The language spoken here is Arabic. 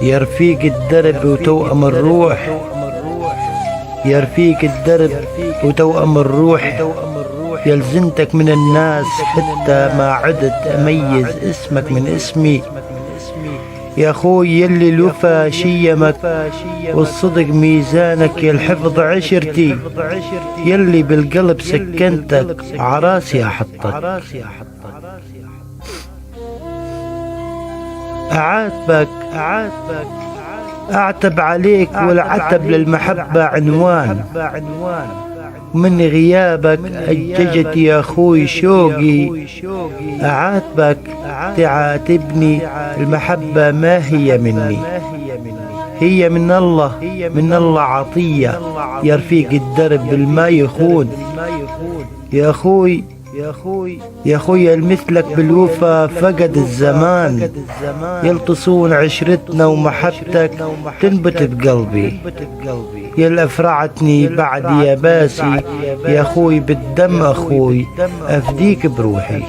يا رفيق الدرب وتوأم الروح، يا رفيق الدرب وتوأم الروح، يا لزنتك من الناس حتى ما عدت أميز اسمك من اسمي. يا أخوي يلي الوفا شيمك والصدق ميزانك، يا الحفظ عشرتي يلي بالقلب سكنتك عراسي أحطك. أعاتبك أعتب عليك والعتب للمحبة عنوان، من غيابك أججت يا أخوي شوقي. أعاتبك تعاتبني، المحبة ما هي مني، هي من الله، من الله عطية. يا رفيق الدرب بالما يخون، يا أخوي يا أخوي المثلك بالوفا فقد الزمان، يلتصون عشرتنا ومحبتك تنبت بقلبي. يا الأفرعتني بعد يا باسي، يا أخوي بالدم أخوي أفديك بروحي.